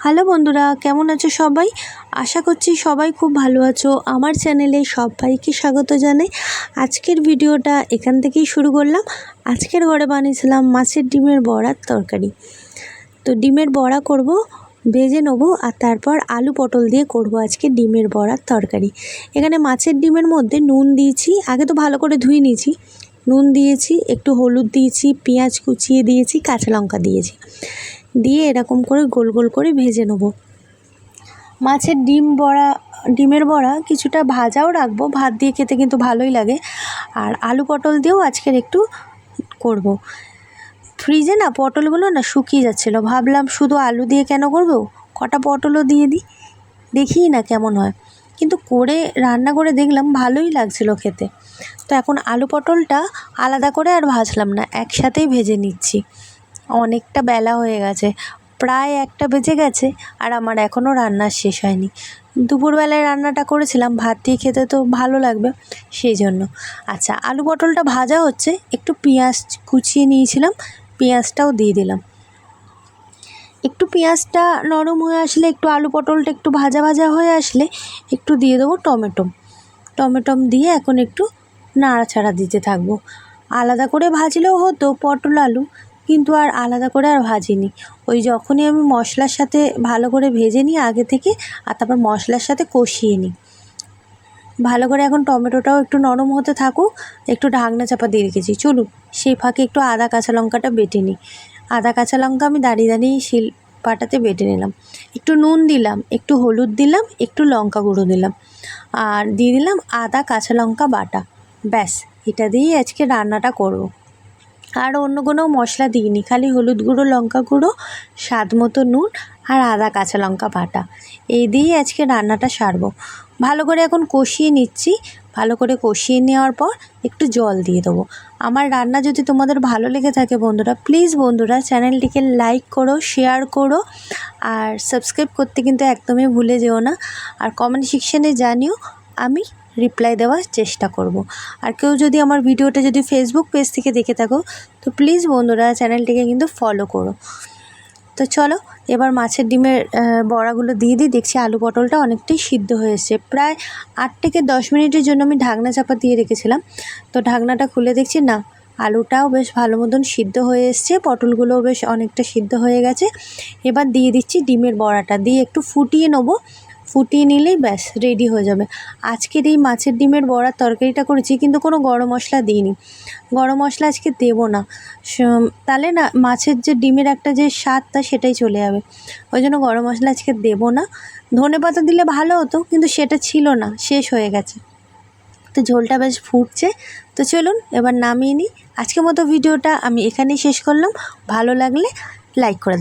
Hello বন্ধুরা, কেমন আছো সবাই? আশা করছি সবাই খুব ভালো আছো। আমার চ্যানেলে সবাইকে স্বাগত জানাই। আজকের ভিডিওটা এখান থেকেই শুরু করলাম। আজকের ঘরে বানিয়েছিলাম মাছের ডিমের বড়ার তরকারি। তো ডিমের বড়া করব, ভেজে নেবো, আর তারপর আলু পটল দিয়ে করব আজকে ডিমের বড়ার তরকারি। এখানে মাছের ডিমের মধ্যে নুন দিয়েছি, আগে তো ভালো করে ধুয়ে নিয়েছি। নুন দিয়েছি, একটু হলুদ দিয়েছি, পেঁয়াজ কুচিয়ে দিয়েছি, কাঁচা লঙ্কা দিয়েছি, দিয়ে এরকম করে গোল গোল করে ভেজে নেব। মাছের ডিমের বড়া কিছুটা ভাজাও রাখবো, ভাত দিয়ে খেতে কিন্তু ভালোই লাগে। আর আলু পটল দিয়েও আজকের একটু করব। ফ্রিজে না পটলগুলো না শুকিয়ে যাচ্ছিলো, ভাবলাম শুধু আলু দিয়ে কেন করবো, কটা পটলও দিয়ে দিই, দেখি না কেমন হয়। কিন্তু রান্না করে দেখলাম ভালোই লাগছিল খেতে। তো এখন আলু পটলটা আলাদা করে আর ভাজলাম না, একসাথেই ভেজে নিচ্ছি। অনেকটা বেলা হয়ে গেছে, প্রায় 1টা বেজে গেছে, আর আমার এখনও রান্না শেষ হয়নি। দুপুরবেলায় রান্নাটা করেছিলাম, ভাত দিয়ে খেতে তো ভালো লাগবে, সেই জন্য। আচ্ছা, আলু পটলটা ভাজা হচ্ছে, একটু পেঁয়াজ কুচিয়ে নিয়েছিলাম, পেঁয়াজটাও দিয়ে দিলাম। একটু পেঁয়াজটা নরম হয়ে আসলে, একটু আলু পটলটা একটু ভাজা ভাজা হয়ে আসলে একটু দিয়ে দেবো টমেটো দিয়ে এখন একটু নাড়াচাড়া দিতে থাকবো। আলাদা করে ভাজলেও হতো পটল আলু, কিন্তু আর আলাদা করে আর ভাজিনি। ওই যখনই আমি মশলার সাথে ভালো করে ভেজে নিই আগে থেকে, আর তারপর মশলার সাথে কষিয়ে নিই ভালো করে। এখন টমেটোটাও একটু নরম হতে থাকুক, একটু ঢাকনা চাপা দিয়ে রেখেছি। চলুন সেই ফাঁকে একটু আদা কাঁচা লঙ্কাটা বেটে নিই। আদা কাঁচা লঙ্কা আমি দাঁড়িয়ে শিল পাটাতে বেটে নিলাম। একটু নুন দিলাম, একটু হলুদ দিলাম, একটু লঙ্কা গুঁড়ো দিলাম, আর দিয়ে দিলাম আদা কাঁচা লঙ্কা বাটা। ব্যাস, এটা দিয়েই আজকে রান্নাটা করব। আর অন্য কোনো মশলা দিইনি, খালি হলুদ গুঁড়ো, লঙ্কা গুঁড়ো, স্বাদ মতো নুন, আর আদা কাঁচা লঙ্কা বাটা, এই দিয়েই আজকে রান্নাটা সারবো। ভালো করে এখন কষিয়ে নিচ্ছি। ভালো করে কষিয়ে নেওয়ার পর একটু জল দিয়ে দেবো। আমার রান্না যদি তোমাদের ভালো লেগে থাকে বন্ধুরা, প্লিজ বন্ধুরা চ্যানেলটিকে লাইক করো, শেয়ার করো, আর সাবস্ক্রাইব করতে কিন্তু একদমই ভুলে যেও না। আর কমেন্ট সেকশানে জানিও, আমি রিপ্লাই দেওয়ার চেষ্টা করব। আর কেউ যদি আমার ভিডিওটা যদি ফেসবুক পেজ থেকে দেখে থাকো, তো প্লিজ বন্ধুরা চ্যানেলটিকে কিন্তু ফলো করো। তো চলো এবার মাছের ডিমের বড়াগুলো দিয়ে দিই। দেখছি আলু পটলটা অনেকটাই সিদ্ধ হয়েছে, প্রায় 8 থেকে 10 মিনিটের জন্য আমি ঢাকনা চাপা দিয়ে রেখেছিলাম। তো ঢাকনাটা খুলে দেখছি না, আলুটাও বেশ ভালো মতন সিদ্ধ হয়ে এসছে, পটলগুলোও বেশ অনেকটা সিদ্ধ হয়ে গেছে। এবার দিয়ে দিচ্ছি ডিমের বড়াটা, দিয়ে একটু ফুটিয়ে নেবো। ফুটিয়ে নিলেই ব্যাস রেডি হয়ে যাবে। আজকের এই মাছের ডিমের বড়ার তরকারিটা করেছি, কিন্তু কোনো গরম মশলা দিইনি। গরম মশলা আজকে দেবো না, তাহলে না মাছের যে ডিমের একটা যে স্বাদটা সেটাই চলে যাবে। ওই জন্য গরম মশলা আজকে দেবো না। ধনেপাতা দিলে ভালো হতো, কিন্তু সেটা ছিল না, শেষ হয়ে গেছে। তো ঝোলটা বেশ ফুটছে। তো চলুন এবার নামিয়ে নিই। আজকের মতো ভিডিওটা আমি এখানেই শেষ করলাম। ভালো লাগলে লাইক করে